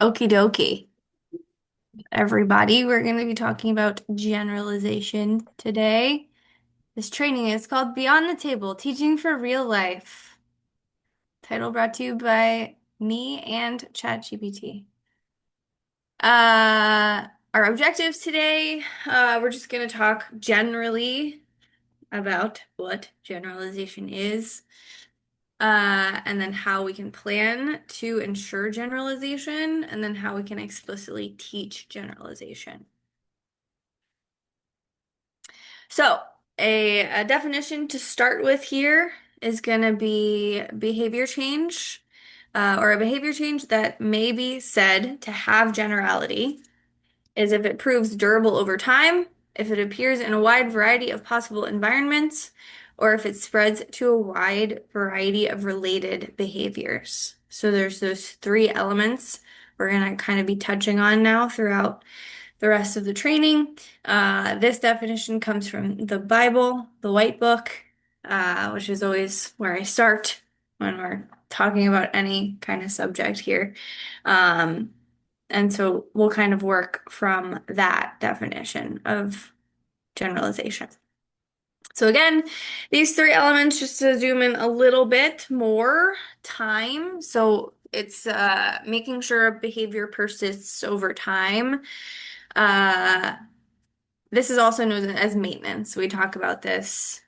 Okie dokie. Everybody, we're going to be talking about generalization today. This training is called Beyond the Table, Teaching for Real Life. Title brought to you by me and ChatGPT. Our objectives today, we're just going to talk generally about what generalization is, and then how we can plan to ensure generalization, and then how we can explicitly teach generalization. So, a definition to start with here is going to be behavior change, or a behavior change that may be said to have generality, is if it proves durable over time, if it appears in a wide variety of possible environments, or if it spreads to a wide variety of related behaviors. So there's those three elements we're going to kind of be touching on now throughout the rest of the training. This definition comes from the Bible, the White Book, which is always where I start when we're talking about any kind of subject here. Um, and so we'll kind of work from that definition of generalization. So again, these three elements, just to zoom in a little bit more time. So it's making sure behavior persists over time. Uh, this is also known as maintenance. We talk about this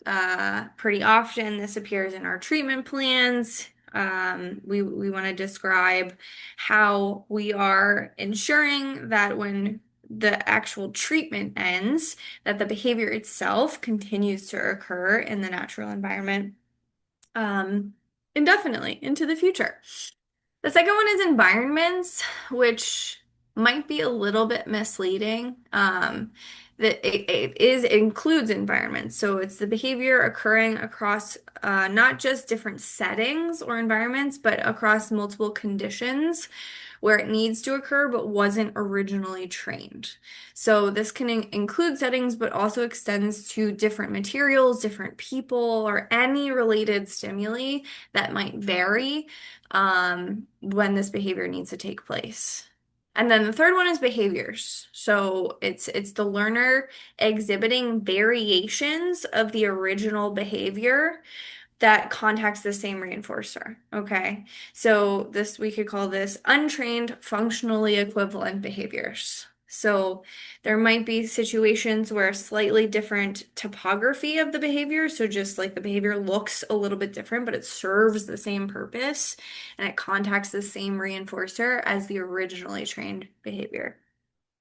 pretty often. This appears in our treatment plans. We want to describe how we are ensuring that when the actual treatment ends, that the behavior itself continues to occur in the natural environment um, indefinitely into the future. The second one is environments, which might be a little bit misleading. That it includes environments. So it's the behavior occurring across not just different settings or environments, but across multiple conditions where it needs to occur but wasn't originally trained. So this can include settings, but also extends to different materials, different people, or any related stimuli that might vary when this behavior needs to take place. And then the third one is behaviors. So it's the learner exhibiting variations of the original behavior that contacts the same reinforcer. Okay. So this we could call this untrained functionally equivalent behaviors. So there might be situations where a slightly different topography of the behavior, so just like the behavior looks a little bit different, but it serves the same purpose and it contacts the same reinforcer as the originally trained behavior.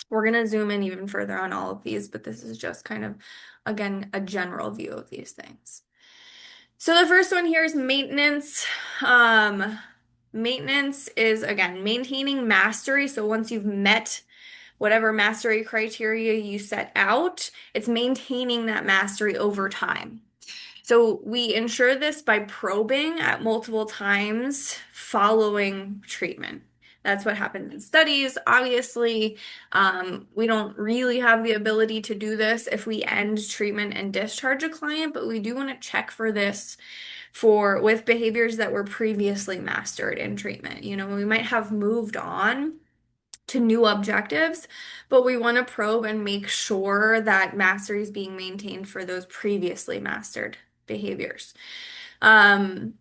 We're going to zoom in even further on all of these, but this is just kind of, again, a general view of these things. So the first one here is maintenance. Maintenance is, again, maintaining mastery. So once you've met whatever mastery criteria you set out, it's maintaining that mastery over time. So we ensure this by probing at multiple times following treatment. That's what happens in studies. Obviously, we don't really have the ability to do this if we end treatment and discharge a client, but we do want to check for this with behaviors that were previously mastered in treatment. You know, we might have moved on to new objectives, but we want to probe and make sure that mastery is being maintained for those previously mastered behaviors. Um,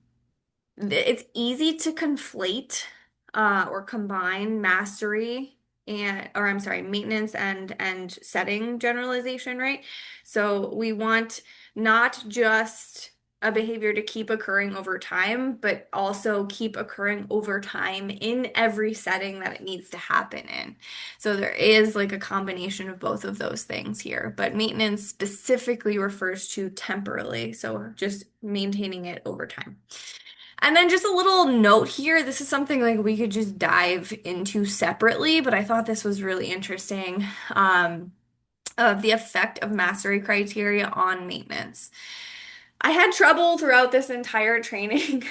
it's easy to conflate or combine mastery or I'm sorry, maintenance and setting generalization, right? So we want not just a behavior to keep occurring over time, but also keep occurring over time in every setting that it needs to happen in. So there is like a combination of both of those things here, but maintenance specifically refers to temporally, so just maintaining it over time. And then just a little note here. This is something like we could just dive into separately, but I thought this was really interesting, of the effect of mastery criteria on maintenance. I had trouble throughout this entire training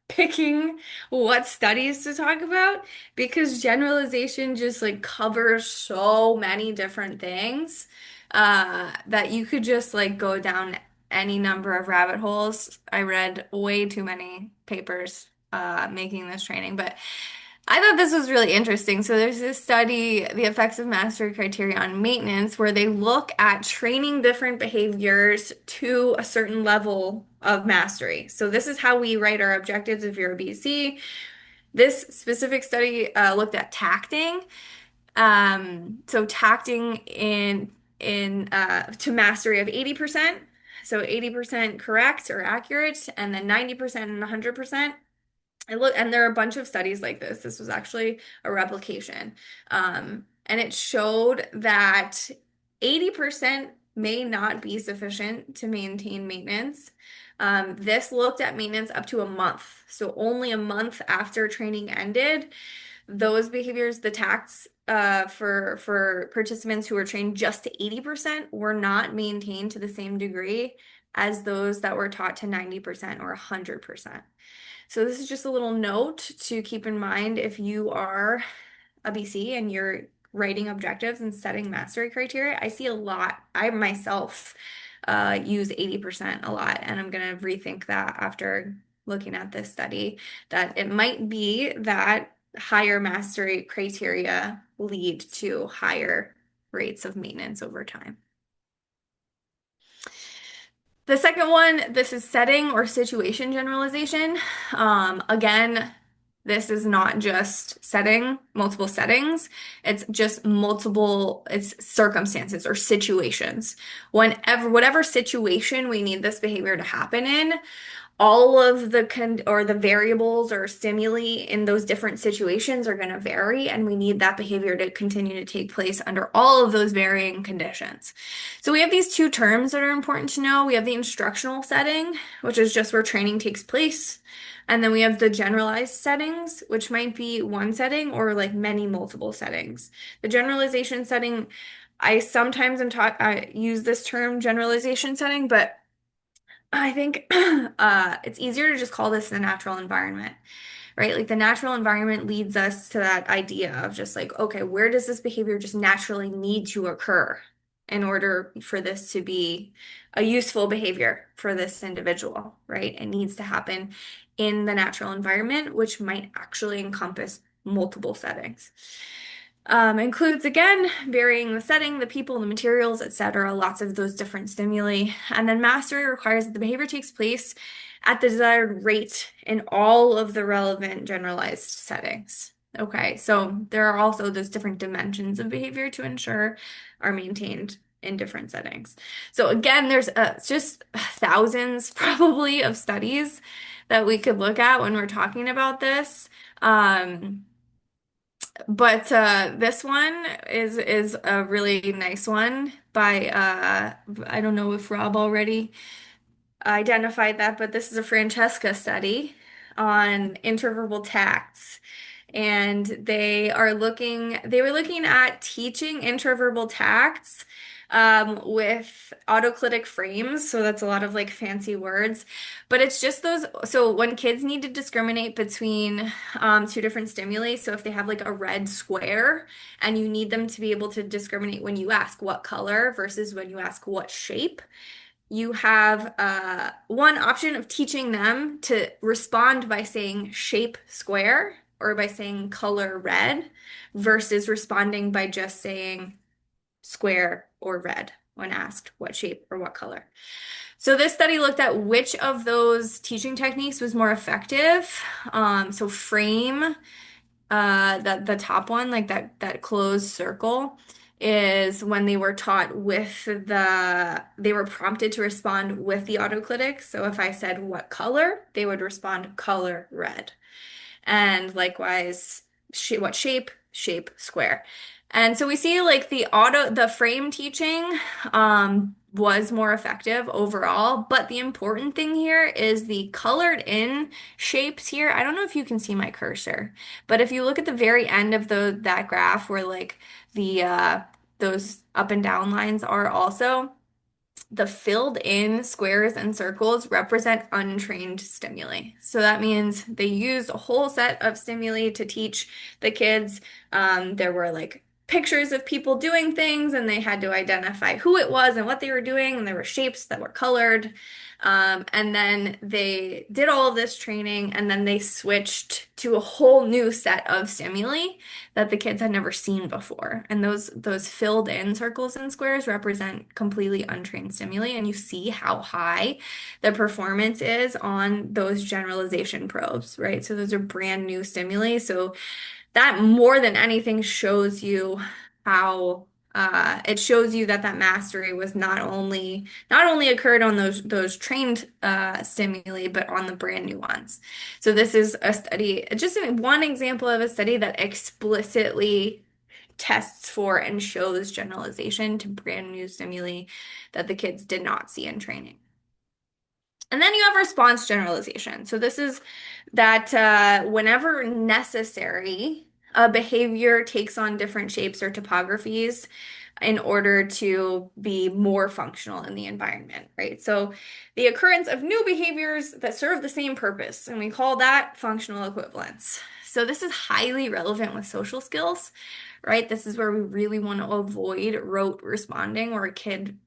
picking what studies to talk about because generalization just like covers so many different things that you could just like go down any number of rabbit holes. I read way too many papers making this training, but I thought this was really interesting. So there's this study, the effects of mastery criteria on maintenance, where they look at training different behaviors to a certain level of mastery. So this is how we write our objectives if you're a BC. This specific study looked at tacting. So tacting in to mastery of 80%. So 80% correct or accurate, and then 90% and 100%. And there are a bunch of studies like this. This was actually a replication. And it showed that 80% may not be sufficient to maintain maintenance. This looked at maintenance up to a month. So only a month after training ended, those behaviors, the tacts for participants who were trained just to 80% were not maintained to the same degree as those that were taught to 90% or 100%. So this is just a little note to keep in mind if you are a BC and you're writing objectives and setting mastery criteria. I see a lot. I myself use 80% a lot, and I'm going to rethink that after looking at this study, that it might be that higher mastery criteria lead to higher rates of maintenance over time. The second one, this is setting or situation generalization. Again, this is not just setting, multiple settings. It's just multiple, it's circumstances or situations. Whatever situation we need this behavior to happen in, all of the or the variables or stimuli in those different situations are going to vary, and we need that behavior to continue to take place under all of those varying conditions. So we have these two terms that are important to know. We have the instructional setting, which is just where training takes place. And then we have the generalized settings, which might be one setting or like many multiple settings. The generalization setting, I sometimes am taught, I use this term generalization setting, but I think it's easier to just call this the natural environment, right? Like the natural environment leads us to that idea of just like, okay, where does this behavior just naturally need to occur in order for this to be a useful behavior for this individual, right? It needs to happen in the natural environment, which might actually encompass multiple settings. Includes again varying the setting, the people, the materials, etc. Lots of those different stimuli. And then mastery requires that the behavior takes place at the desired rate in all of the relevant generalized settings. Okay, so there are also those different dimensions of behavior to ensure are maintained in different settings. So again, there's just thousands probably of studies that we could look at when we're talking about this. But this one is a really nice one by I don't know if Rob already identified that, but this is a Francesca study on interverbal tacts. And they were looking at teaching interverbal tacts with autoclitic frames. So that's a lot of like fancy words, but it's just those. So when kids need to discriminate between two different stimuli, so if they have like a red square and you need them to be able to discriminate when you ask what color versus when you ask what shape, you have one option of teaching them to respond by saying shape square or by saying color red versus responding by just saying square or red when asked what shape or what color. So this study looked at which of those teaching techniques was more effective. So frame, the top one, like that closed circle, is when they were taught with they were prompted to respond with the autoclitic. So if I said what color, they would respond color red. And likewise, what shape? Shape square. And so we see like the frame teaching was more effective overall, but the important thing here is the colored in shapes here. I don't know if you can see my cursor, but if you look at the very end of that graph where like the those up and down lines are also, the filled in squares and circles represent untrained stimuli. So that means they used a whole set of stimuli to teach the kids. There were like pictures of people doing things, and they had to identify who it was and what they were doing, and there were shapes that were colored. And then they did all of this training, and then they switched to a whole new set of stimuli that the kids had never seen before. And those filled in circles and squares represent completely untrained stimuli, and you see how high the performance is on those generalization probes, right? So those are brand new stimuli. So that more than anything shows you how it shows you that that mastery was not only occurred on those trained stimuli, but on the brand new ones. So this is a study, just one example of a study that explicitly tests for and shows generalization to brand new stimuli that the kids did not see in training. And then you have response generalization. So this is that whenever necessary, a behavior takes on different shapes or topographies in order to be more functional in the environment, right? So the occurrence of new behaviors that serve the same purpose, and we call that functional equivalence. So this is highly relevant with social skills, right? This is where we really want to avoid rote responding, where a kid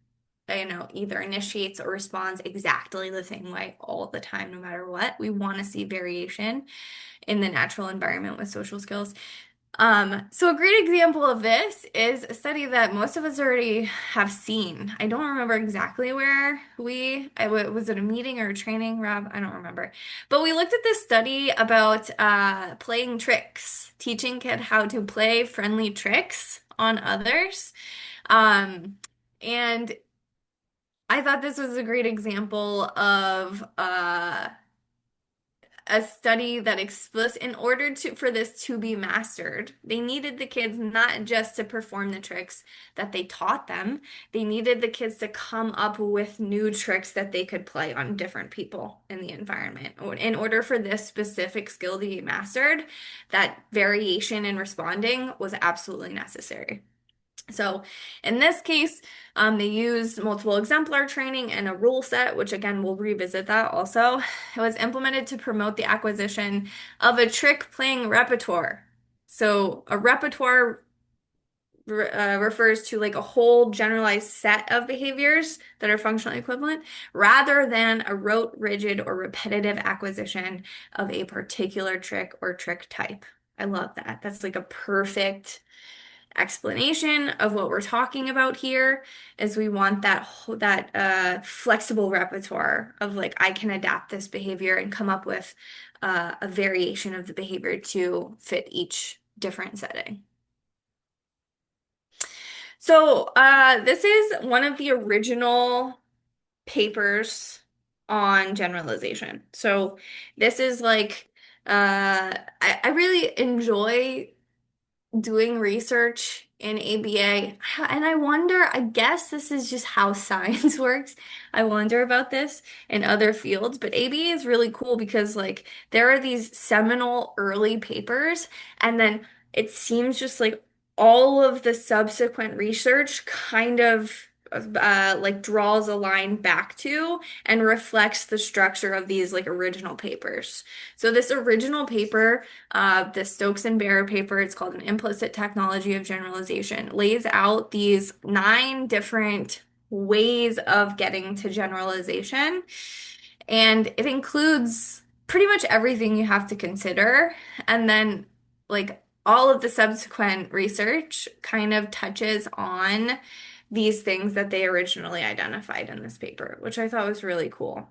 either initiates or responds exactly the same way all the time, no matter what. We want to see variation in the natural environment with social skills. So a great example of this is a study that most of us already have seen. I don't remember exactly where was it a meeting or a training, Rob? I don't remember. But we looked at this study about playing tricks, teaching kids how to play friendly tricks on others. And I thought this was a great example of a study that in order for this to be mastered, they needed the kids not just to perform the tricks that they taught them, they needed the kids to come up with new tricks that they could play on different people in the environment. In order for this specific skill to be mastered, that variation in responding was absolutely necessary. So in this case, they used multiple exemplar training and a rule set, which again, we'll revisit that also. It was implemented to promote the acquisition of a trick playing repertoire. So a repertoire refers to like a whole generalized set of behaviors that are functionally equivalent, rather than a rote, rigid, or repetitive acquisition of a particular trick or trick type. I love that. That's like a perfect explanation of what we're talking about here. Is we want that flexible repertoire of like I can adapt this behavior and come up with a variation of the behavior to fit each different setting. So this is one of the original papers on generalization. So this is like I really enjoy doing research in ABA, and I wonder, I guess this is just how science works. I wonder about this in other fields, but ABA is really cool because like there are these seminal early papers, and then it seems just like all of the subsequent research kind of like draws a line back to and reflects the structure of these like original papers. So this original paper, the Stokes and Barrett paper, it's called An Implicit Technology of Generalization, lays out these 9 different ways of getting to generalization. And it includes pretty much everything you have to consider. And then, like, all of the subsequent research kind of touches on these things that they originally identified in this paper, which I thought was really cool.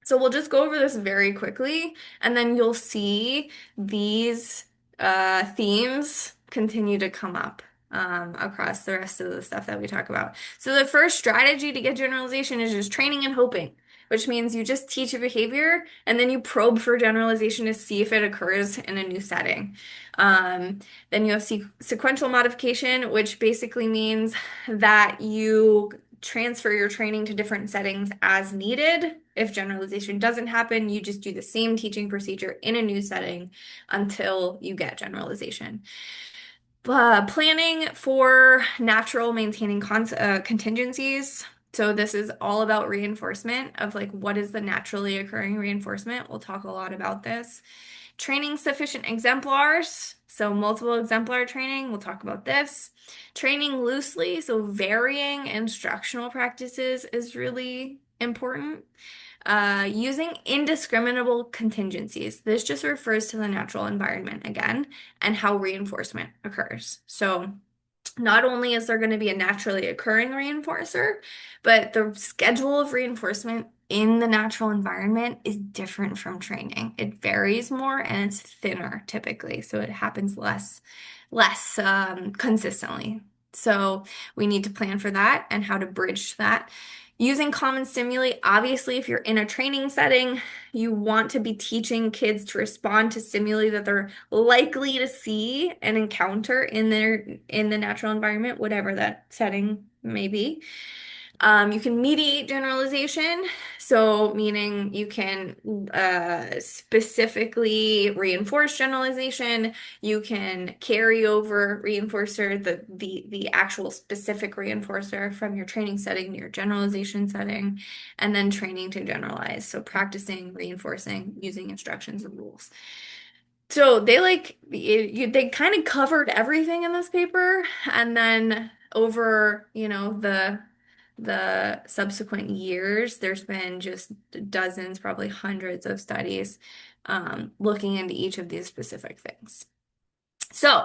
So we'll just go over this very quickly, and then you'll see these themes continue to come up across the rest of the stuff that we talk about. So the first strategy to get generalization is just training and hoping, which means you just teach a behavior and then you probe for generalization to see if it occurs in a new setting. Then you have sequential modification, which basically means that you transfer your training to different settings as needed. If generalization doesn't happen, you just do the same teaching procedure in a new setting until you get generalization. Planning for natural maintaining contingencies. So this is all about reinforcement of like what is the naturally occurring reinforcement. We'll talk a lot about this. Training sufficient exemplars, so multiple exemplar training, we'll talk about this. Training loosely, so varying instructional practices is really important. Using indiscriminable contingencies. This just refers to the natural environment again and how reinforcement occurs. So not only is there going to be a naturally occurring reinforcer, but the schedule of reinforcement in the natural environment is different from training. It varies more and it's thinner typically, so it happens less consistently. So we need to plan for that and how to bridge that. Using common stimuli, obviously, if you're in a training setting, you want to be teaching kids to respond to stimuli that they're likely to see and encounter in the natural environment, whatever that setting may be. You can mediate generalization, so meaning you can specifically reinforce generalization. You can carry over reinforcer, the actual specific reinforcer from your training setting to your generalization setting, and then training to generalize. So practicing, reinforcing, using instructions and rules. So they kind of covered everything in this paper, and then over, the subsequent years, there's been just dozens, probably hundreds of studies looking into each of these specific things. So,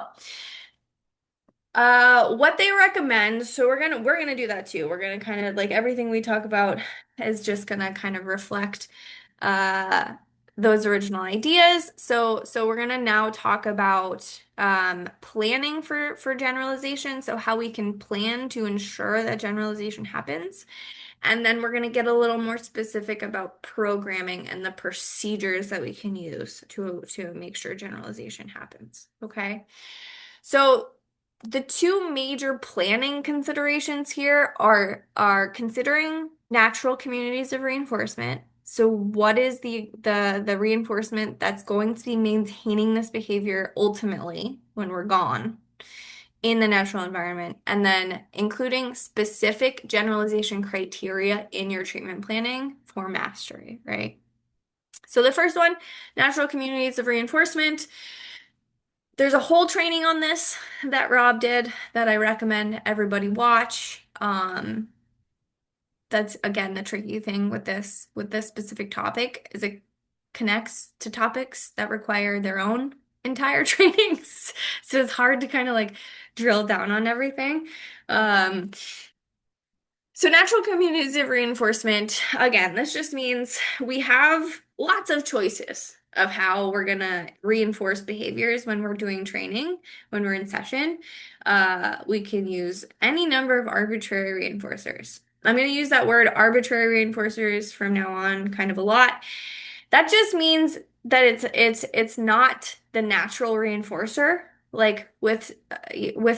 what they recommend, so we're gonna do that too. We're gonna kind of like everything we talk about is just gonna kind of reflect uh those original ideas. So we're gonna now talk about planning for generalization, so how we can plan to ensure that generalization happens. And then we're going to get a little more specific about programming and the procedures that we can use to make sure generalization happens. Okay. So the two major planning considerations here are considering natural communities of reinforcement. So what is the reinforcement that's going to be maintaining this behavior ultimately when we're gone in the natural environment, and then including specific generalization criteria in your treatment planning for mastery, right? So the first one, natural communities of reinforcement. There's a whole training on this that Rob did that I recommend everybody watch. That's again the tricky thing with this specific topic is it connects to topics that require their own entire trainings. So it's hard to kind of like drill down on everything. Um, so natural communities of reinforcement, again, this just means we have lots of choices of how we're gonna reinforce behaviors when we're doing training, when we're in session. We can use any number of arbitrary reinforcers. I'm gonna use that word arbitrary reinforcers from now on kind of a lot. That just means that it's not the natural reinforcer. Like with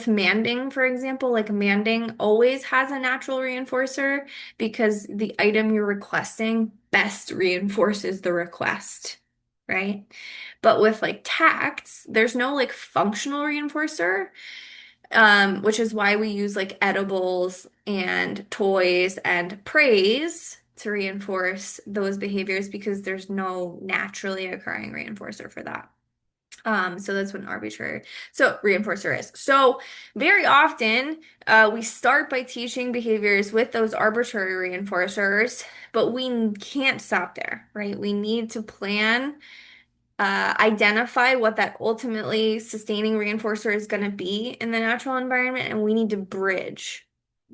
manding, for example, like manding always has a natural reinforcer because the item you're requesting best reinforces the request, right? But with like tacts, there's no like functional reinforcer, which is why we use like edibles and toys and praise to reinforce those behaviors because there's no naturally occurring reinforcer for that. So that's what an arbitrary reinforcer is. So very often we start by teaching behaviors with those arbitrary reinforcers, but we can't stop there, right? We need to plan, identify what that ultimately sustaining reinforcer is going to be in the natural environment, and we need to bridge,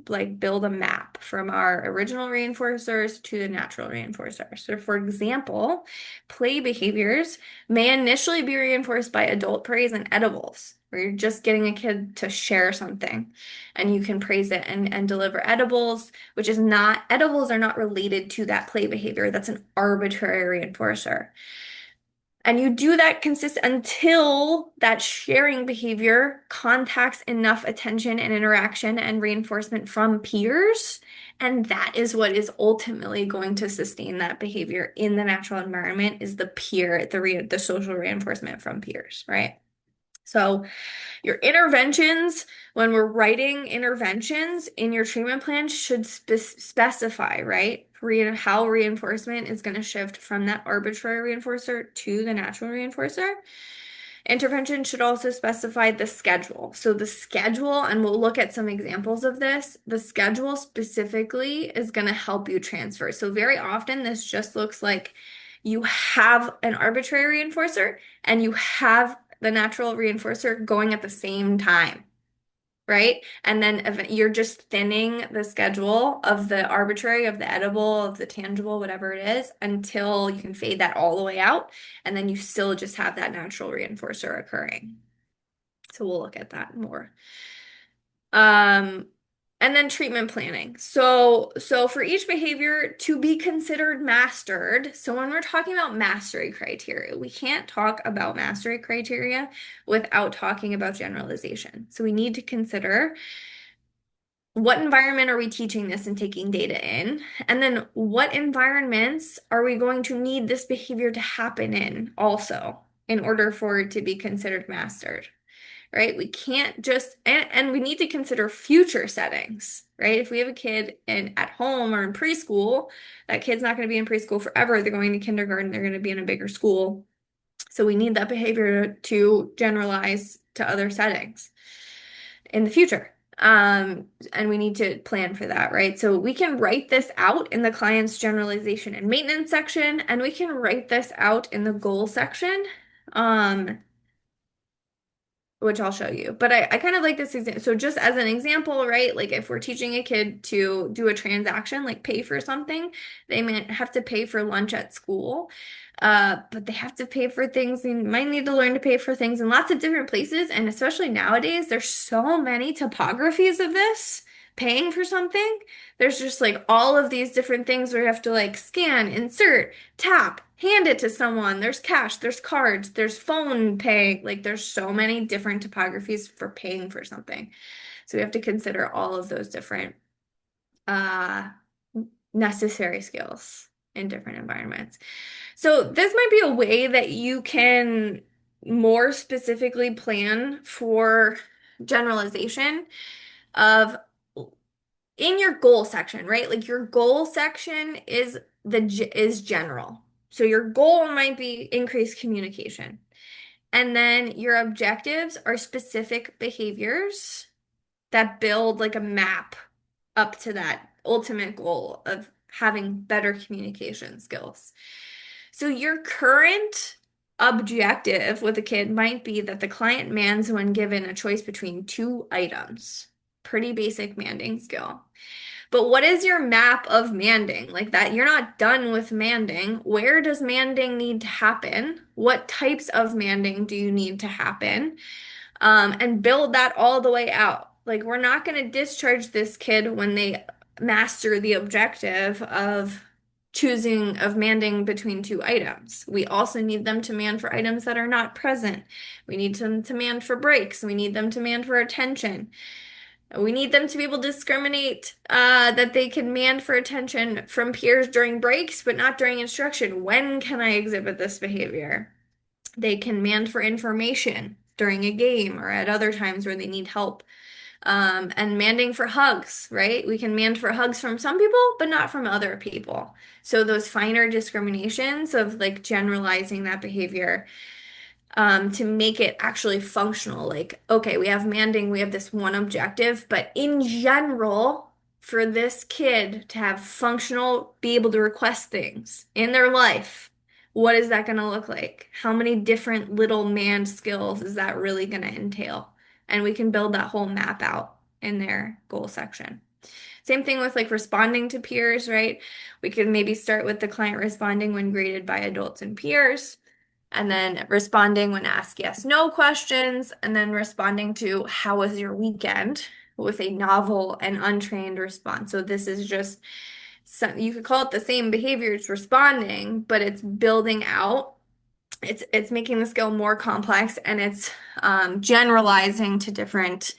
like build a map from our original reinforcers to the natural reinforcers. So for example, play behaviors may initially be reinforced by adult praise and edibles, where you're just getting a kid to share something and you can praise it and deliver edibles, which is not, edibles are not related to that play behavior. That's an arbitrary reinforcer. And you do that consist until that sharing behavior contacts enough attention and interaction and reinforcement from peers. And that is what is ultimately going to sustain that behavior in the natural environment is the social reinforcement from peers, right? So your interventions, when we're writing interventions in your treatment plan, should specify, right? How reinforcement is going to shift from that arbitrary reinforcer to the natural reinforcer. Intervention should also specify the schedule. So the schedule, and we'll look at some examples of this, the schedule specifically is going to help you transfer. So very often this just looks like you have an arbitrary reinforcer and you have the natural reinforcer going at the same time, right? And then you're just thinning the schedule of the arbitrary, of the edible, of the tangible, whatever it is, until you can fade that all the way out. And then you still just have that natural reinforcer occurring. So we'll look at that more. Um, and then treatment planning. So for each behavior to be considered mastered, so when we're talking about mastery criteria, we can't talk about mastery criteria without talking about generalization. So we need to consider what environment are we teaching this and taking data in? And then what environments are we going to need this behavior to happen in also in order for it to be considered mastered? Right? We can't just, and we need to consider future settings, right? If we have a kid at home or in preschool, that kid's not going to be in preschool forever. They're going to kindergarten, they're going to be in a bigger school. So we need that behavior to generalize to other settings in the future. And we need to plan for that, right? So we can write this out in the client's generalization and maintenance section, and we can write this out in the goal section. Which I'll show you. But I kind of like this example. So just as an example, right? Like if we're teaching a kid to do a transaction, like pay for something, they might have to pay for lunch at school. But they have to pay for things. They might need to learn to pay for things in lots of different places. And especially nowadays, there's so many topographies of this paying for something. There's just like all of these different things where you have to like scan, insert, tap, hand it to someone. There's cash, there's cards, there's phone pay. Like there's so many different topographies for paying for something. So we have to consider all of those different uh, necessary skills in different environments. So this might be a way that you can more specifically plan for generalization of in your goal section, right? Like your goal section is general. So your goal might be increased communication. And then your objectives are specific behaviors that build like a map up to that ultimate goal of having better communication skills. So your current objective with a kid might be that the client mans when given a choice between two items. Pretty basic manding skill. But what is your map of manding? Like that, you're not done with manding. Where does manding need to happen? What types of manding do you need to happen? And build that all the way out. Like, we're not going to discharge this kid when they master the objective of manding between two items. We also need them to man for items that are not present. We need them to man for breaks. We need them to man for attention. We need them to be able to discriminate that they can man for attention from peers during breaks, but not during instruction. When can I exhibit this behavior? They can man for information during a game or at other times where they need help. And manding for hugs, right? We can man for hugs from some people, but not from other people. So those finer discriminations of like generalizing that behavior to make it actually functional. Like, okay, we have manding, we have this one objective, but in general, for this kid to have functional, be able to request things in their life, what is that going to look like? How many different little manned skills is that really going to entail? And we can build that whole map out in their goal section. Same thing with like responding to peers, right? We could maybe start with the client responding when graded by adults and peers, and then responding when asked yes, no questions, and then responding to how was your weekend with a novel and untrained response. So this is just you could call it the same behavior, it's responding, but it's building out. It's making the skill more complex and it's generalizing to different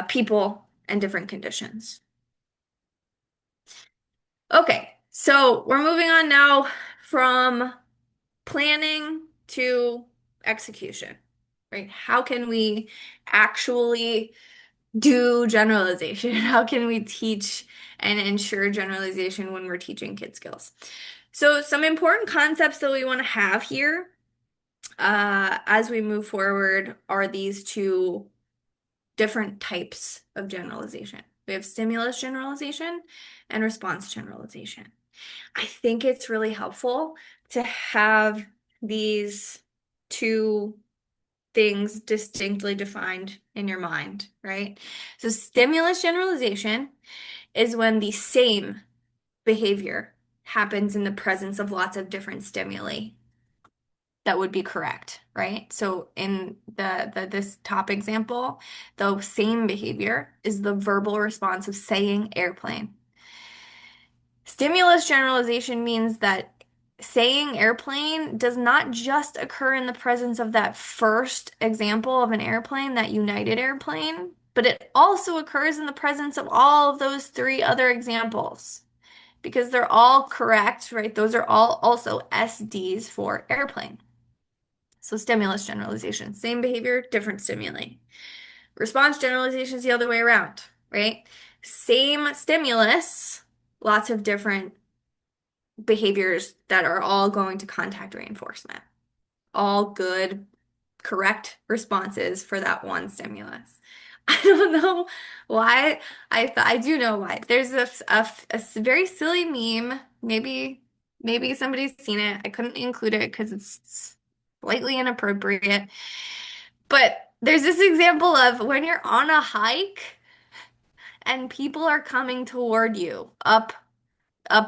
people and different conditions. Okay, so we're moving on now from planning to execution, right? How can we actually do generalization? How can we teach and ensure generalization when we're teaching kid skills? So some important concepts that we want to have here as we move forward are these two different types of generalization. We have stimulus generalization and response generalization. I think it's really helpful to have these two things distinctly defined in your mind, right? So stimulus generalization is when the same behavior happens in the presence of lots of different stimuli that would be correct, right? So in this top example, the same behavior is the verbal response of saying airplane. Stimulus generalization means that saying airplane does not just occur in the presence of that first example of an airplane, that United airplane, but it also occurs in the presence of all of those three other examples because they're all correct, right? Those are all also SDs for airplane. So stimulus generalization, same behavior, different stimuli. Response generalization is the other way around, right? Same stimulus, lots of different behaviors that are all going to contact reinforcement. All good, correct responses for that one stimulus. I don't know why. I do know why. There's a very silly meme. Maybe somebody's seen it. I couldn't include it because it's slightly inappropriate. But there's this example of when you're on a hike and people are coming toward you up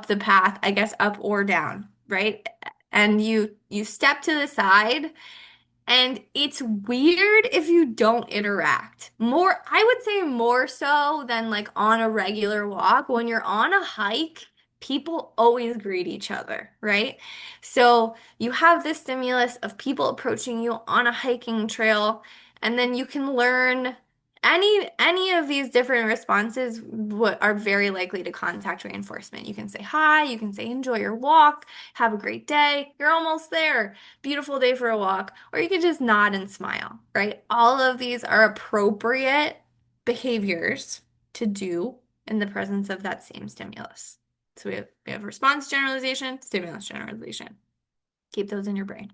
the path, I guess up or down, right? And you step to the side and it's weird if you don't interact. More, I would say more so than like on a regular walk. When you're on a hike, people always greet each other, right? So you have this stimulus of people approaching you on a hiking trail, and then you can learn any of these different responses what are very likely to contact reinforcement. You can say hi, you can say enjoy your walk, have a great day, you're almost there, beautiful day for a walk, or you could just nod and smile, right? All of these are appropriate behaviors to do in the presence of that same stimulus. So we have response generalization, stimulus generalization. Keep those in your brain.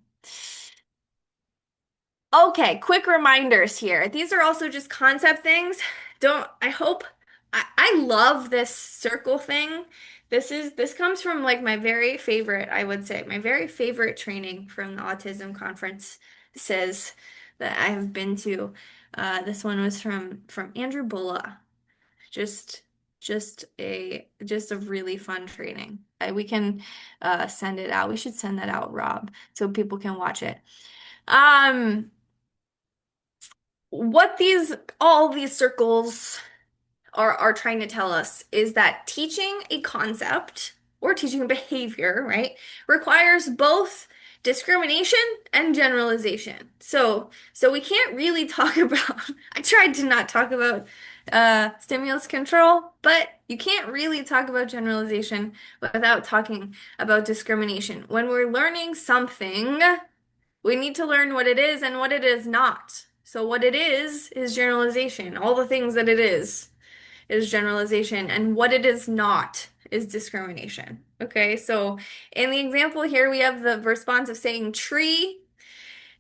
Okay, quick reminders here. These are also just concept things. I hope, I love this circle thing. This comes from like my very favorite, I would say, my very favorite training from the autism conference says that I have been to. This one was from Andrew Bulla. Just just a really fun training. We can send it out. We should send that out, Rob, so people can watch it. Um, what all these circles are trying to tell us is that teaching a concept or teaching a behavior, right, requires both discrimination and generalization. So we can't really talk about, I tried to not talk about stimulus control, but you can't really talk about generalization without talking about discrimination. When we're learning something, we need to learn what it is and what it is not. So what it is generalization. All the things that it is generalization, and what it is not is discrimination. Okay, so in the example here, we have the response of saying tree,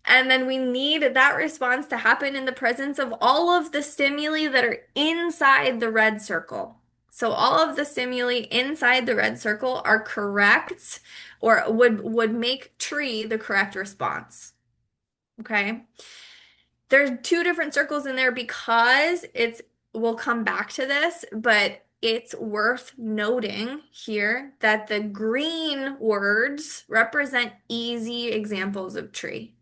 and then we need that response to happen in the presence of all of the stimuli that are inside the red circle. So all of the stimuli inside the red circle are correct or would make tree the correct response. Okay? There's two different circles in there because we'll come back to this, but it's worth noting here that the green words represent easy examples of tree.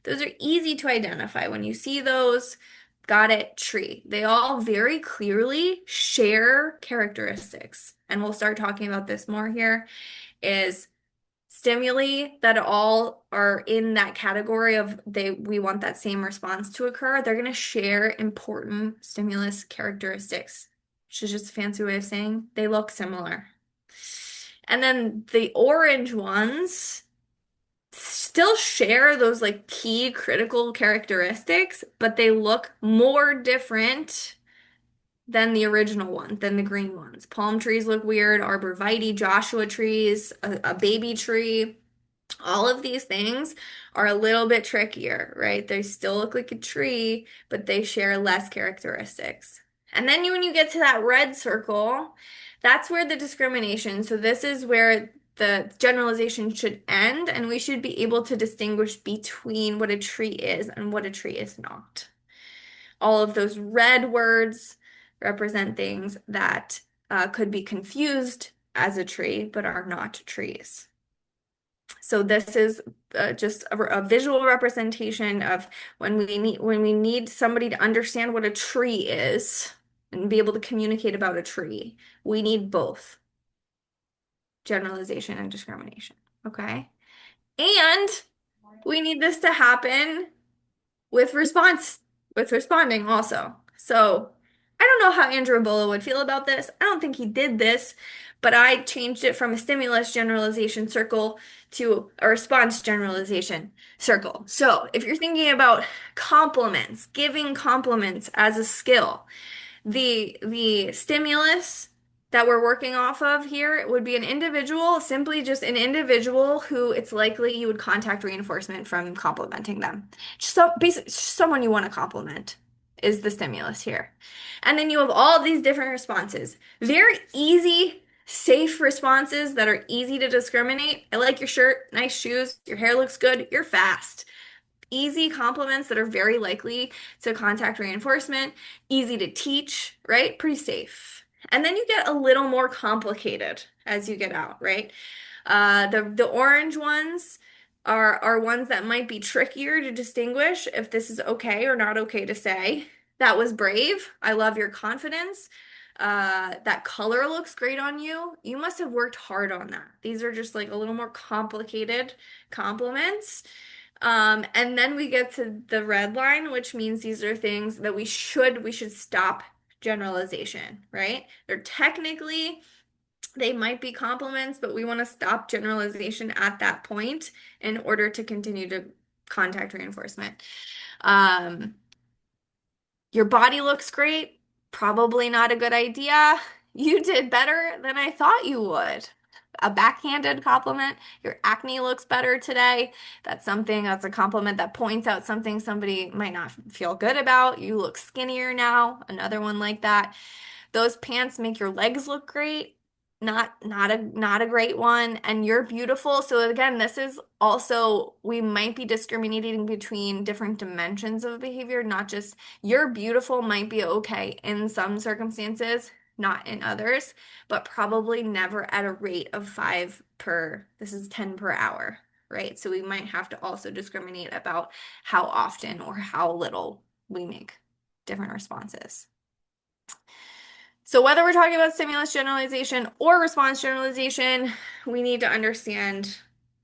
Those are easy to identify. When you see those, got it, tree. They all very clearly share characteristics. And we'll start talking about this more here, is stimuli that all are in that category of we want that same response to occur. They're going to share important stimulus characteristics, which is just a fancy way of saying they look similar. And then the orange ones still share those like key critical characteristics, but they look more different than the original one, than the green ones. Palm trees look weird, arborvitae, Joshua trees, a baby tree. All of these things are a little bit trickier, right? They still look like a tree, but they share less characteristics. And then when you get to that red circle, that's where the discrimination, so this is where the generalization should end, and we should be able to distinguish between what a tree is and what a tree is not. All of those red words represent things that could be confused as a tree, but are not trees. So this is just a visual representation of when we need somebody to understand what a tree is and be able to communicate about a tree. We need both generalization and discrimination. Okay. And we need this to happen with responding also. So I don't know how Andrew Bola would feel about this. I don't think he did this, but I changed it from a stimulus generalization circle to a response generalization circle. So if you're thinking about compliments, giving compliments as a skill, the stimulus that we're working off of here would be an individual, simply just an individual who it's likely you would contact reinforcement from complimenting them. So basically, someone you want to compliment is the stimulus here. And then you have all these different responses. Very easy, safe responses that are easy to discriminate. I like your shirt, nice shoes, your hair looks good, you're fast. Easy compliments that are very likely to contact reinforcement, easy to teach, right? Pretty safe. And then you get a little more complicated as you get out, right? The orange ones are ones that might be trickier to distinguish if this is okay or not okay to say. That was brave. I love your confidence. That color looks great on you. You must have worked hard on that. These are just like a little more complicated compliments. And then we get to the red line, which means these are things that we should stop generalization, right? They're technically, they might be compliments, but we want to stop generalization at that point in order to continue to contact reinforcement. Um, your body looks great. Probably not a good idea. You did better than I thought you would. A backhanded compliment. Your acne looks better today. That's a compliment that points out something somebody might not feel good about. You look skinnier now. Another one like that. Those pants make your legs look great. Not a great one. And you're beautiful. So again, this is also, we might be discriminating between different dimensions of behavior, not just you're beautiful might be okay in some circumstances, not in others, but probably never at a rate of this is 10 per hour, right? So we might have to also discriminate about how often or how little we make different responses. So whether we're talking about stimulus generalization or response generalization, we need to understand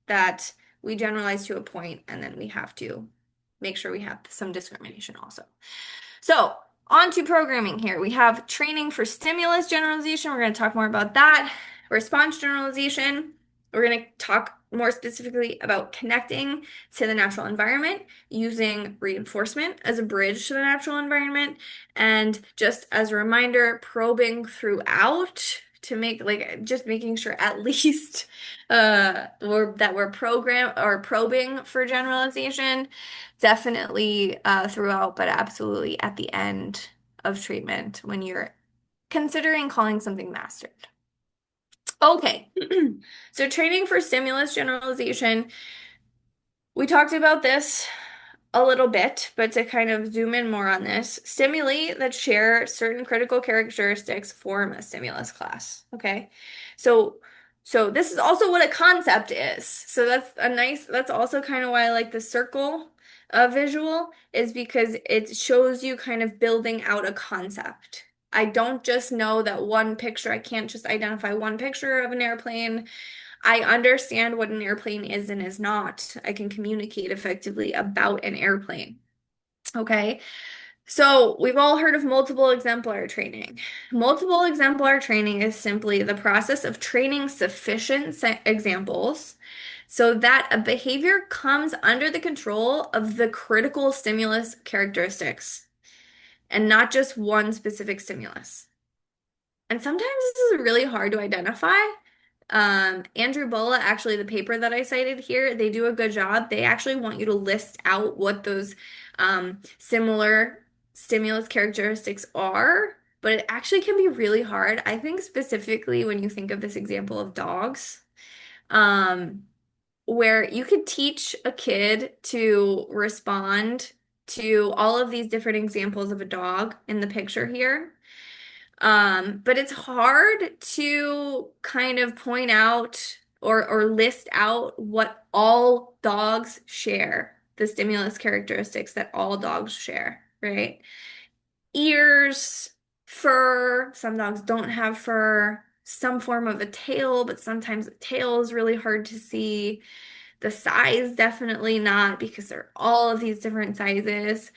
that we generalize to a point and then we have to make sure we have some discrimination also. So on to programming here. We have training for stimulus generalization. We're going to talk more about that. Response generalization. We're going to talk more specifically about connecting to the natural environment, using reinforcement as a bridge to the natural environment, and just as a reminder, probing throughout to make just making sure at least we're probing for generalization, definitely throughout, but absolutely at the end of treatment when you're considering calling something mastered. Okay, so training for stimulus generalization, we talked about this a little bit, but to kind of zoom in more on this, stimuli that share certain critical characteristics form a stimulus class. Okay, so this is also what a concept is. So that's also kind of why I like the circle visual, is because it shows you kind of building out a concept. I don't just know that one picture. I can't just identify one picture of an airplane. I understand what an airplane is and is not. I can communicate effectively about an airplane. Okay. So we've all heard of multiple exemplar training. Multiple exemplar training is simply the process of training sufficient examples so that a behavior comes under the control of the critical stimulus characteristics and not just one specific stimulus. And sometimes this is really hard to identify. Andrew Bolla, actually, the paper that I cited here, they do a good job. They actually want you to list out what those similar stimulus characteristics are, but it actually can be really hard. I think specifically when you think of this example of dogs, um, where you could teach a kid to respond to all of these different examples of a dog in the picture here. But it's hard to kind of point out or list out what all dogs share, the stimulus characteristics that all dogs share, right? Ears, fur, some dogs don't have fur, some form of a tail, but sometimes the tail is really hard to see. The size, definitely not, because there are all of these different sizes.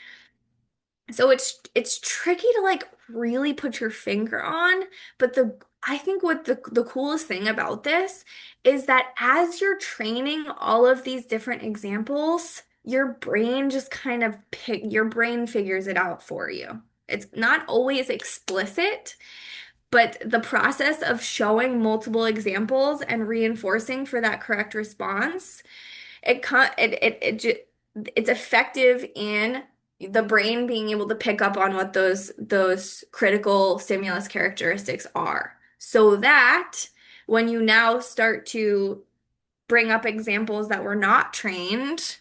So it's tricky to like really put your finger on, but the I think what the coolest thing about this is that as you're training all of these different examples, your brain just kind of your brain figures it out for you. It's not always explicit, but the process of showing multiple examples and reinforcing for that correct response it's effective in the brain being able to pick up on what those critical stimulus characteristics are. So that when you now start to bring up examples that were not trained,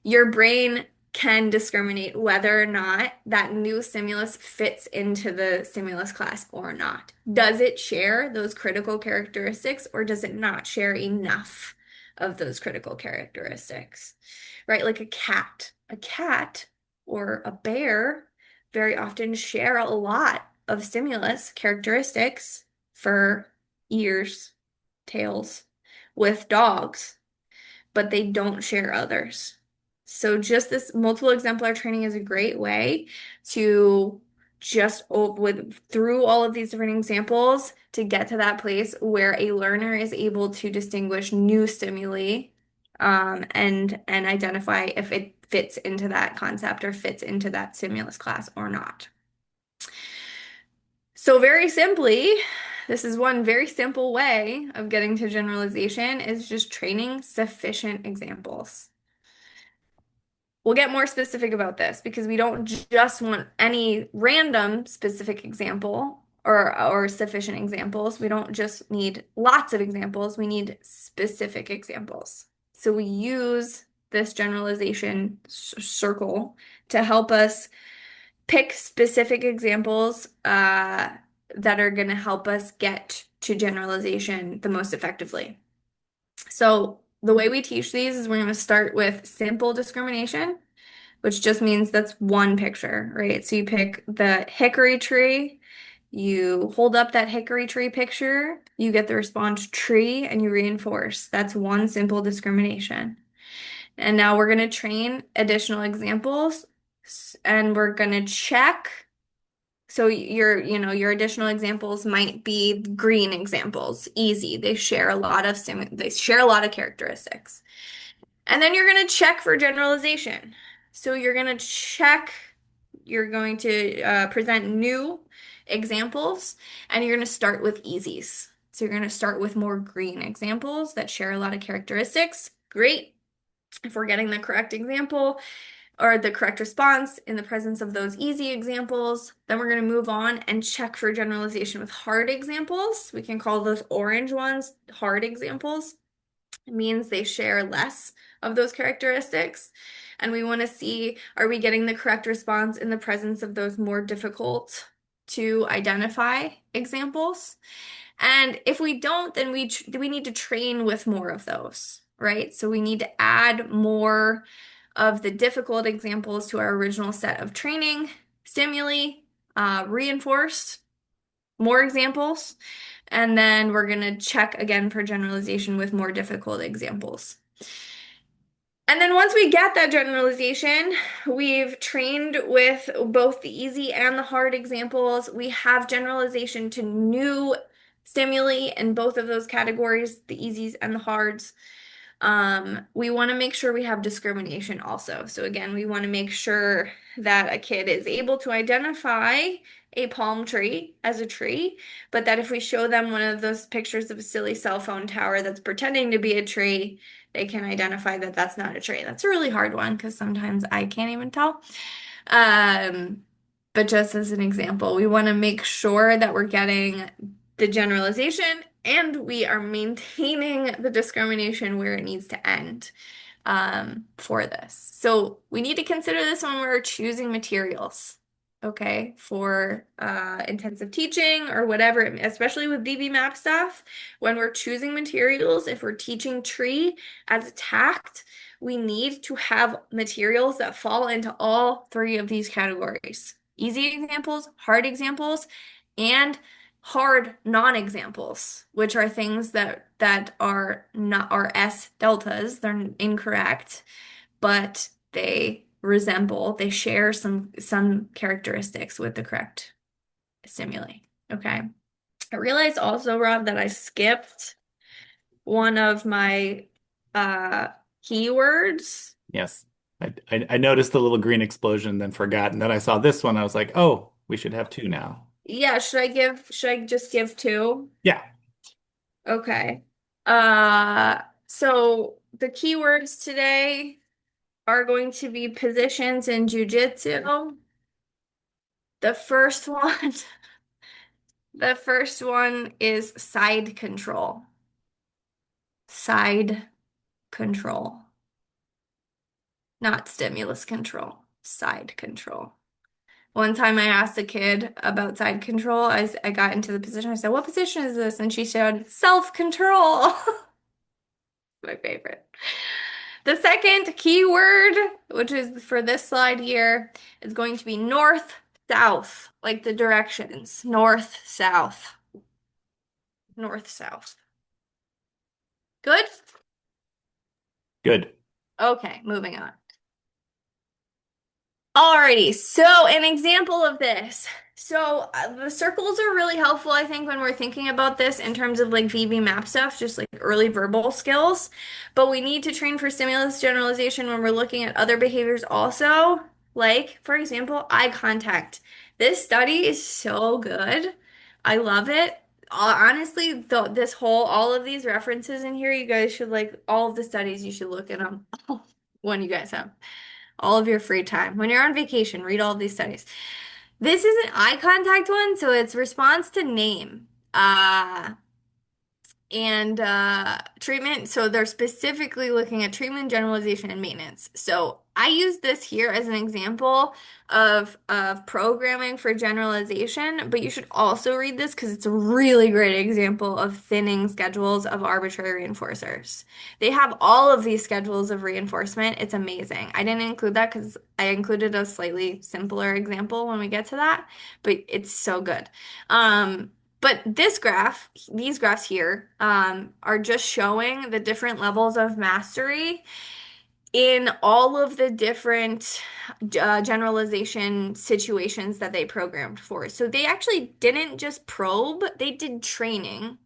your brain can discriminate whether or not that new stimulus fits into the stimulus class or not. Does it share those critical characteristics or does it not share enough of those critical characteristics? Right? Like a cat. A cat or a bear very often share a lot of stimulus characteristics for ears, tails with dogs, but they don't share others. So just this multiple exemplar training is a great way to just with through all of these different examples to get to that place where a learner is able to distinguish new stimuli and identify if it fits into that concept or fits into that stimulus class or not. So very simply, this is one very simple way of getting to generalization is just training sufficient examples. We'll get more specific about this because we don't just want any random specific example or sufficient examples. We don't just need lots of examples. We need specific examples. So we use this generalization circle to help us pick specific examples that are going to help us get to generalization the most effectively. So the way we teach these is we're going to start with simple discrimination, which just means that's one picture, right? So you pick the hickory tree, you hold up that hickory tree picture, you get the response tree, and you reinforce. That's one simple discrimination. And now we're going to train additional examples, and we're going to check. So your additional examples might be green examples, easy. They share a lot of characteristics. And then you're going to check for generalization. So you're going to check, you're going to present new examples, and you're going to start with easies. So you're going to start with more green examples that share a lot of characteristics. Great. If we're getting the correct example or the correct response in the presence of those easy examples, then we're going to move on and check for generalization with hard examples. We can call those orange ones hard examples. It means they share less of those characteristics. And we want to see, are we getting the correct response in the presence of those more difficult to identify examples? And if we don't, then we need to train with more of those, right? So we need to add more of the difficult examples to our original set of training, stimuli, reinforce more examples, and then we're going to check again for generalization with more difficult examples. And then once we get that generalization, we've trained with both the easy and the hard examples. We have generalization to new stimuli in both of those categories, the easies and the hards. We want to make sure we have discrimination also. So again, we want to make sure that a kid is able to identify a palm tree as a tree, but that if we show them one of those pictures of a silly cell phone tower that's pretending to be a tree, they can identify that that's not a tree. That's a really hard one because sometimes I can't even tell. Um, but just as an example, we want to make sure that we're getting the generalization and we are maintaining the discrimination where it needs to end for this. So we need to consider this when we're choosing materials, okay, for intensive teaching or whatever, especially with DB map stuff. When we're choosing materials, if we're teaching tree as a tact, we need to have materials that fall into all three of these categories. Easy examples, hard examples, and hard non-examples, which are things that are not are S deltas, they're incorrect, but they share some characteristics with the correct stimuli. Okay. I realized also, Rob, that I skipped one of my uh keywords. Yes. I noticed the little green explosion, then forgot, and then I saw this one. I was like, oh, we should have two now. Yeah, should I just give two? Yeah, Okay. So the keywords today are going to be positions in jujitsu. The first one, the first one is side control. Side control, not stimulus control. Side control. One time I asked a kid about side control. I got into the position. I said, "What position is this?" And she said, "Self-control." My favorite. The second keyword, which is for this slide here, is going to be north, south, like the directions. North, south, north, south. Good? good. Okay, moving on. Alrighty, so an example of this. So the circles are really helpful, I think, when we're thinking about this in terms of like VB map stuff, just like early verbal skills. But we need to train for stimulus generalization when we're looking at other behaviors also, like, for example, eye contact. This study is so good. I love it. Honestly, all of these references in here, you guys should like all of the studies, you should look at them when you guys have all of your free time. When you're on vacation, read all of these studies. This is an eye contact one, so it's response to name. And treatment, so they're specifically looking at treatment, generalization, and maintenance. So I use this here as an example of programming for generalization, but you should also read this because it's a really great example of thinning schedules of arbitrary reinforcers. They have all of these schedules of reinforcement. It's amazing. I didn't include that because I included a slightly simpler example when we get to that, but it's so good. But these graphs here, are just showing the different levels of mastery in all of the different generalization situations that they programmed for. So they actually didn't just probe, they did training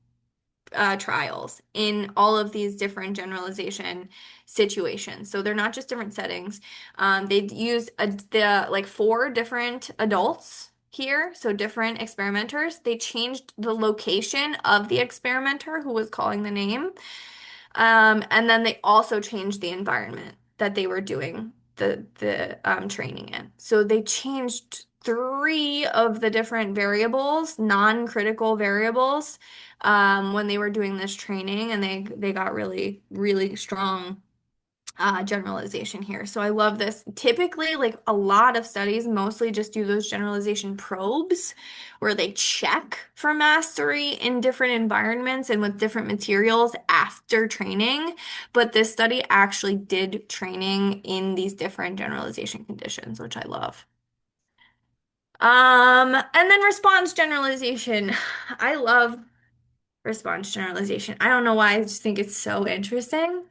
trials in all of these different generalization situations. So they're not just different settings. They used the like four different adults here, so different experimenters. They changed the location of the experimenter who was calling the name. And then they also changed the environment that they were doing the training in. So they changed three of the different variables, non-critical variables, when they were doing this training, and they got really, really strong generalization here. So I love this. Typically, like a lot of studies mostly just do those generalization probes where they check for mastery in different environments and with different materials after training. But this study actually did training in these different generalization conditions, which I love. And then response generalization. I love response generalization. I don't know why, I just think it's so interesting.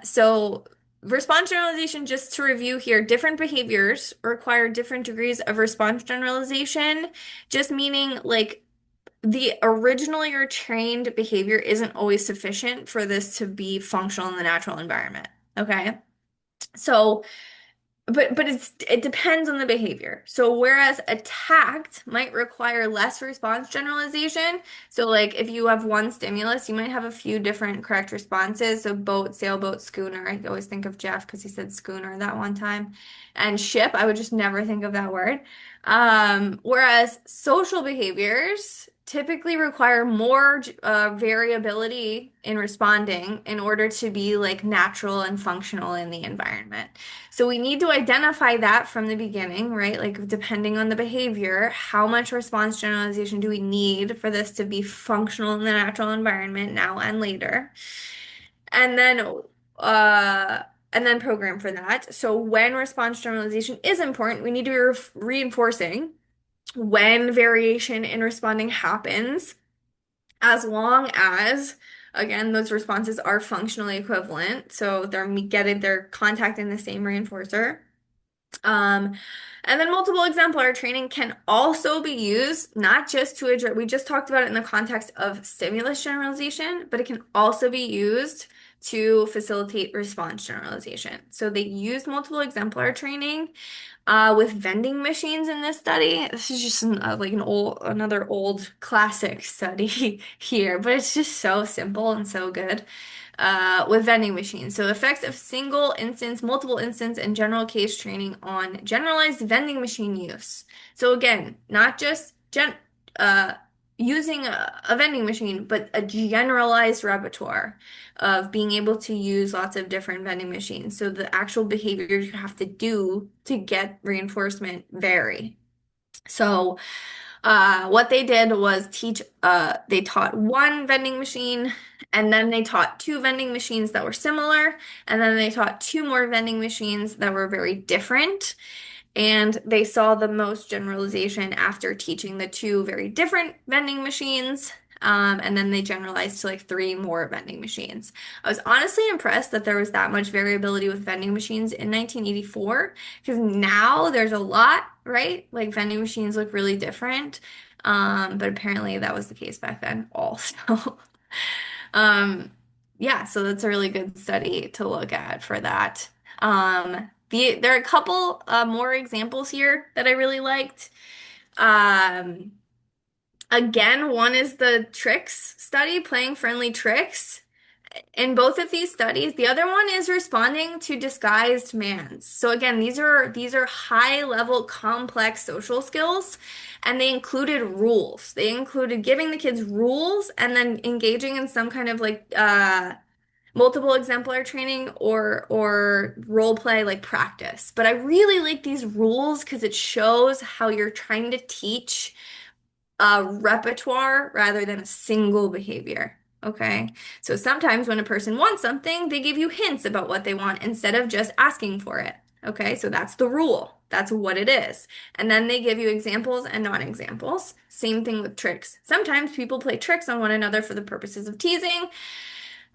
So response generalization, just to review here, different behaviors require different degrees of response generalization, just meaning like the originally or trained behavior isn't always sufficient for this to be functional in the natural environment. Okay. So but it depends on the behavior. So whereas attacked might require less response generalization. So like if you have one stimulus, you might have a few different correct responses. So boat, sailboat, schooner. I always think of Jeff because he said schooner that one time. And ship, I would just never think of that word. Whereas social behaviors typically require more variability in responding in order to be like natural and functional in the environment. So we need to identify that from the beginning, right? Like depending on the behavior, how much response generalization do we need for this to be functional in the natural environment now and later? And then uh and then program for that. So when response generalization is important, we need to be reinforcing when variation in responding happens, as long as again those responses are functionally equivalent. So they're contacting the same reinforcer. Um, and then multiple exemplar training can also be used not just to address, we just talked about it in the context of stimulus generalization, but it can also be used to facilitate response generalization. So they used multiple exemplar training with vending machines in this study. This is just another old classic study here, but it's just so simple and so good with vending machines. So effects of single instance, multiple instance, and general case training on generalized vending machine use. So again, not just uh, using a vending machine, but a generalized repertoire of being able to use lots of different vending machines. So the actual behaviors you have to do to get reinforcement vary. So what they did was they taught one vending machine, and then they taught two vending machines that were similar, and then they taught two more vending machines that were very different. And they saw the most generalization after teaching the two very different vending machines. And then they generalized to like three more vending machines. I was honestly impressed that there was that much variability with vending machines in 1984 because now there's a lot, right? Like vending machines look really different. But apparently that was the case back then also. Um, yeah, so that's a really good study to look at for that. There are a couple more examples here that I really liked. Um, Again, one is the tricks study, playing friendly tricks. In both of these studies, the other one is responding to disguised commands. So again, these are high level complex social skills and they included rules. They included giving the kids rules and then engaging in some kind of like multiple exemplar training or role play like practice. But I really like these rules because it shows how you're trying to teach a repertoire rather than a single behavior. Okay. So sometimes when a person wants something, they give you hints about what they want instead of just asking for it. Okay. So that's the rule. That's what it is. And then they give you examples and non-examples. Same thing with tricks. Sometimes people play tricks on one another for the purposes of teasing.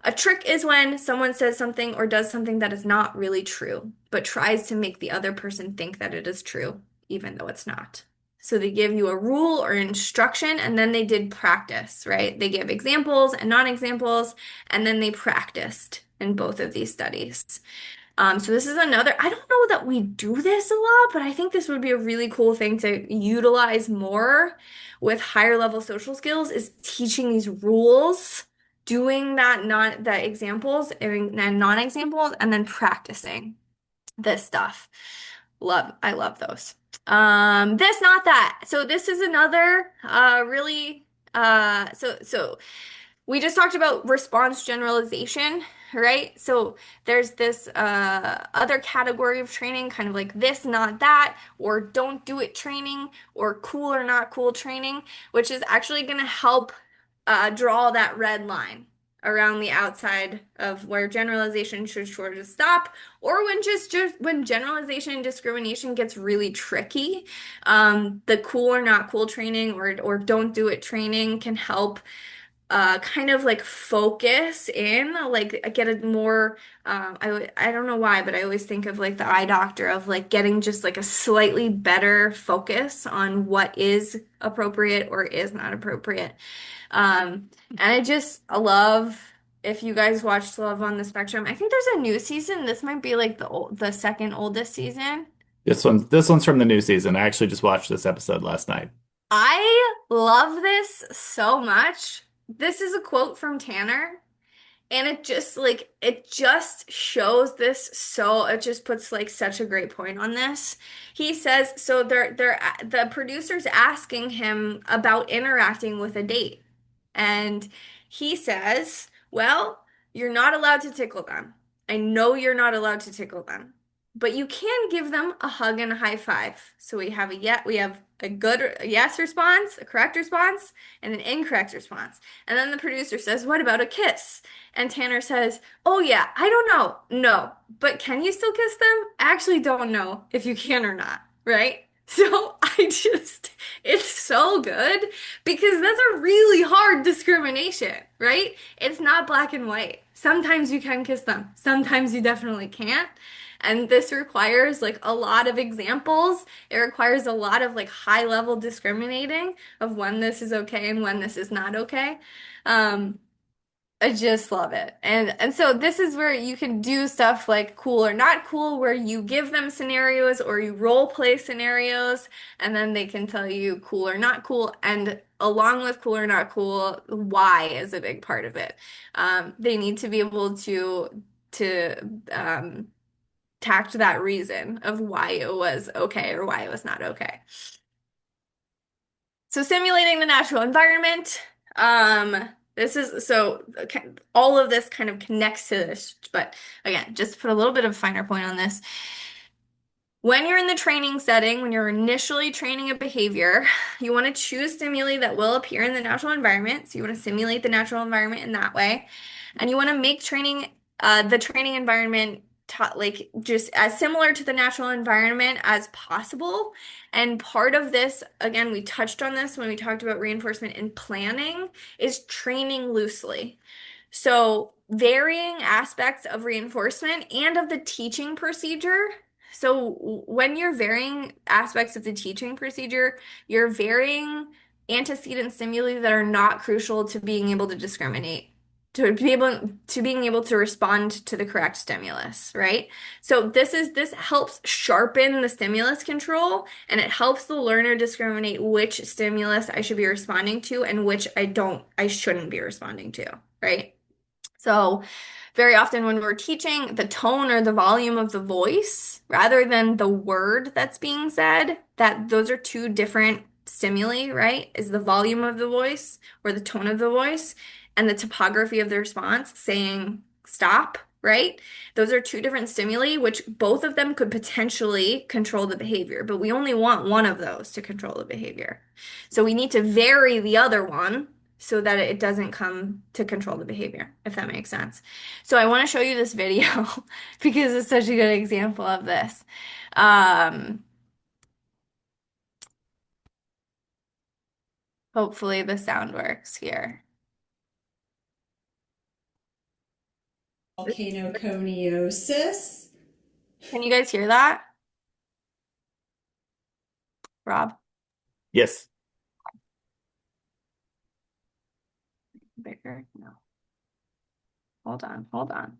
A trick is when someone says something or does something that is not really true, but tries to make the other person think that it is true, even though it's not. So they give you a rule or instruction, and then they did practice, right? They give examples and non-examples, and then they practiced in both of these studies. So this is another, I don't know that we do this a lot, but I think this would be a really cool thing to utilize more with higher level social skills is teaching these rules, doing that examples and non-examples, and then practicing this stuff. I love those. This, not that. So this is another really so we just talked about response generalization, right? So there's this other category of training, kind of like this, not that, or don't do it training, or cool or not cool training, which is actually going to help draw that red line around the outside of where generalization should sort of stop, or when just when generalization and discrimination gets really tricky, the cool or not cool training or don't do it training can help kind of like focus in, like get a more I don't know why, but I always think of like the eye doctor of like getting just like a slightly better focus on what is appropriate or is not appropriate. And I love if you guys watched Love on the Spectrum. I think there's a new season. This might be like the second oldest season. This one's from the new season. I actually just watched this episode last night. I love this so much. This is a quote from Tanner. And it just shows this so it just puts like such a great point on this. He says so the producer's asking him about interacting with a date. And he says, "Well, you're not allowed to tickle them. I know you're not allowed to tickle them, but you can give them a hug and a high five." So we have a good yes response, a correct response, and an incorrect response. And then the producer says, "What about a kiss?" And Tanner says, "Oh yeah, I don't know. No, but can you still kiss them? I actually don't know if you can or not, right?" So it's so good because that's a really hard discrimination, right? It's not black and white. Sometimes you can kiss them, sometimes you definitely can't. And this requires like a lot of examples. It requires a lot of like high level discriminating of when this is okay and when this is not okay. Um, I just love it. And so this is where you can do stuff like cool or not cool, where you give them scenarios or you role play scenarios, and then they can tell you cool or not cool. And along with cool or not cool, why is a big part of it. They need to be able to tact that reason of why it was okay or why it was not okay. So simulating the natural environment. This is so all of this kind of connects to this, but again, just to put a little bit of finer point on this. When you're in the training setting, when you're initially training a behavior, you want to choose stimuli that will appear in the natural environment. So you want to simulate the natural environment in that way. And you want to make the training environment like just as similar to the natural environment as possible. And part of this, again, we touched on this when we talked about reinforcement and planning, is training loosely. So, varying aspects of reinforcement and of the teaching procedure. So, when you're varying aspects of the teaching procedure, you're varying antecedent stimuli that are not crucial to being able to discriminate, to being able to respond to the correct stimulus, right? So this helps sharpen the stimulus control and it helps the learner discriminate which stimulus I should be responding to and which I shouldn't be responding to, right? So, very often when we're teaching, the tone or the volume of the voice, rather than the word that's being said, that those are two different stimuli, right? Is the volume of the voice or the tone of the voice and the topography of the response saying stop, right? Those are two different stimuli, which both of them could potentially control the behavior, but we only want one of those to control the behavior. So we need to vary the other one so that it doesn't come to control the behavior, if that makes sense. So I want to show you this video because it's such a good example of this. Um, Hopefully the sound works here. Volcanoconiosis. Can you guys hear that, Rob? Yes. Bigger? No. Hold on, hold on.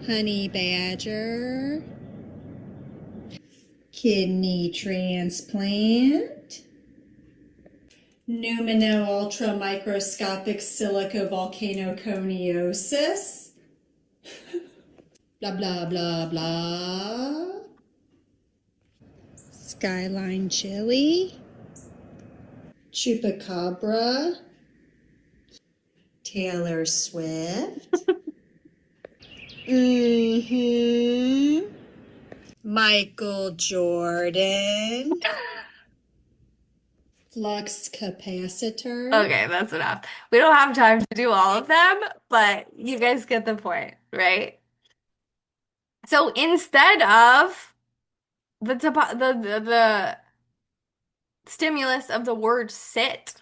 Honey badger. Kidney transplant. Pneumono-ultramicroscopic silicovolcanoconiosis. Blah, blah, blah, blah. Skyline chili. Chupacabra. Taylor Swift. Michael Jordan. Flux capacitor. Okay, that's enough. We don't have time to do all of them, but you guys get the point, right? So instead of the stimulus of the word sit,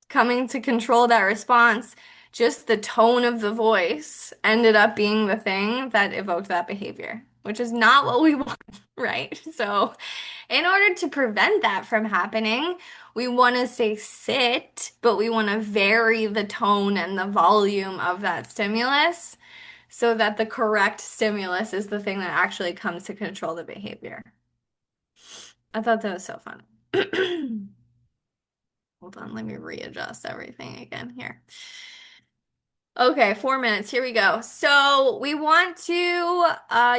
coming to control that response, just the tone of the voice ended up being the thing that evoked that behavior, which is not what we want, right? So, in order to prevent that from happening, we want to say sit, but we want to vary the tone and the volume of that stimulus so that the correct stimulus is the thing that actually comes to control the behavior. I thought that was so fun. Hold on, let me readjust everything again here. Okay, 4 minutes. Here we go. So we want to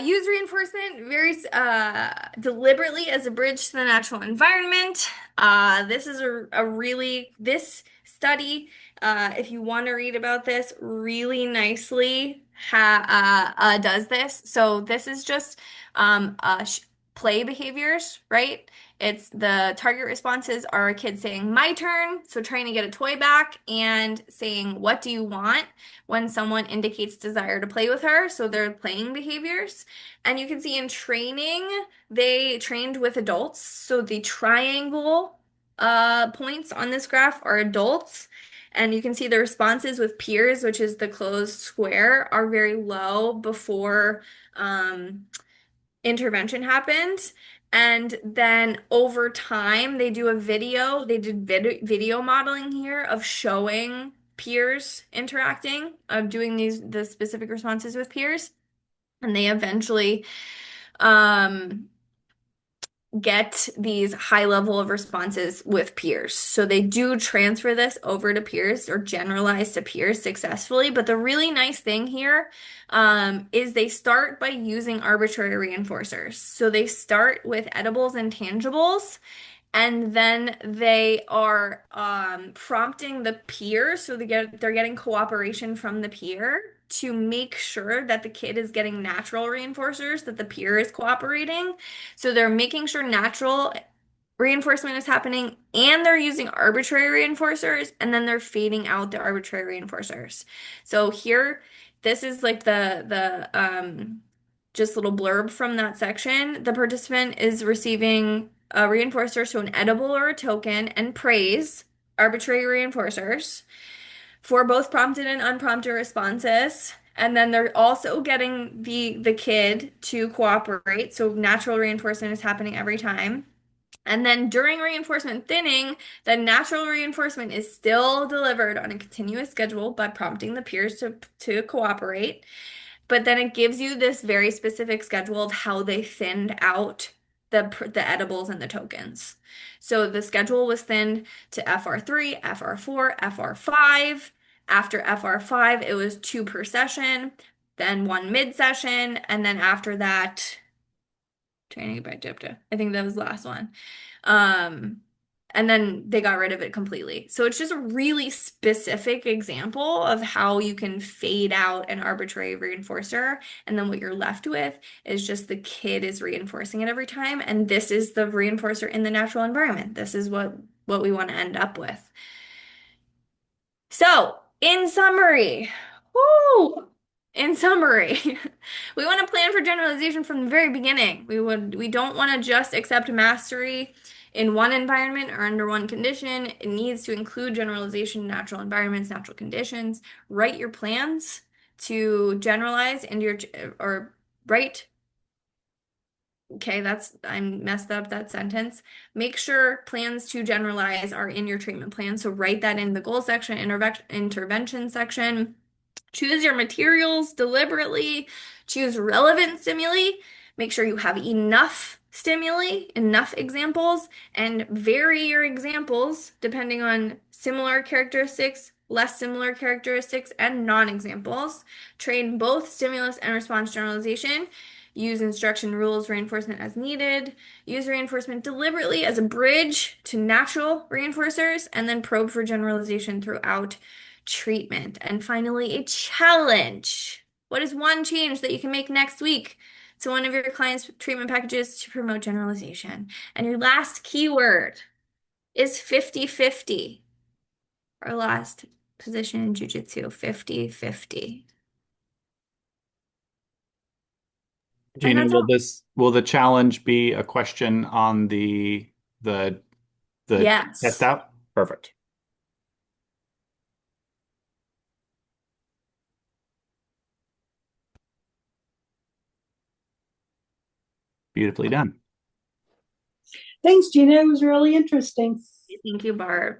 use reinforcement very deliberately as a bridge to the natural environment. This is this study, if you want to read about this, really nicely does this. So this is just play behaviors, right? It's the target responses are a kid saying, my turn. So trying to get a toy back and saying, what do you want? When someone indicates desire to play with her. So they're playing behaviors. And you can see in training, they trained with adults. So the triangle points on this graph are adults. And you can see the responses with peers, which is the closed square, are very low before intervention happened. And then over time, they did video modeling here of showing peers interacting, of doing the specific responses with peers. And they eventually um, get these high level of responses with peers. So they do transfer this over to peers or generalize to peers successfully. But the really nice thing here is they start by using arbitrary reinforcers. So they start with edibles and tangibles. And then they are prompting the peer, so they're getting cooperation from the peer to make sure that the kid is getting natural reinforcers, that the peer is cooperating. So they're making sure natural reinforcement is happening and they're using arbitrary reinforcers and then they're fading out the arbitrary reinforcers. So here, this is like the just little blurb from that section. The participant is receiving a reinforcer, so an edible or a token, and praise, arbitrary reinforcers, for both prompted and unprompted responses. And then they're also getting the kid to cooperate. So natural reinforcement is happening every time. And then during reinforcement thinning, the natural reinforcement is still delivered on a continuous schedule by prompting the peers to cooperate. But then it gives you this very specific schedule of how they thinned out the edibles and the tokens. So the schedule was thinned to FR3, FR4, FR5. After FR5, it was two per session, then one mid-session, and then after that, training by Jipta. I think that was the last one. Um, and then they got rid of it completely. So it's just a really specific example of how you can fade out an arbitrary reinforcer. And then what you're left with is just the kid is reinforcing it every time. And this is the reinforcer in the natural environment. This is what we want to end up with. So, in summary, woo, in summary, we want to plan for generalization from the very beginning. We don't want to just accept mastery in one environment or under one condition. It needs to include generalization in natural environments, natural conditions. Write your plans to generalize into your or write. Okay, I messed up that sentence. Make sure plans to generalize are in your treatment plan. So write that in the goal section, intervention section. Choose your materials deliberately. Choose relevant stimuli. Make sure you have enough stimuli, enough examples, and vary your examples depending on similar characteristics, less similar characteristics, and non-examples. Train both stimulus and response generalization. Use instruction rules, reinforcement as needed. Use reinforcement deliberately as a bridge to natural reinforcers, and then probe for generalization throughout treatment. And finally, a challenge. What is one change that you can make next week to one of your clients' treatment packages to promote generalization? And your last keyword is 50-50. Our last position in Jiu-Jitsu, 50-50. And Gina, that's all. will the challenge be a question on the the test Yes. out? Perfect. Beautifully done. Thanks, Gina. It was really interesting. Thank you, Barb.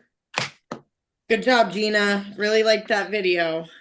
Good job, Gina. Really liked that video.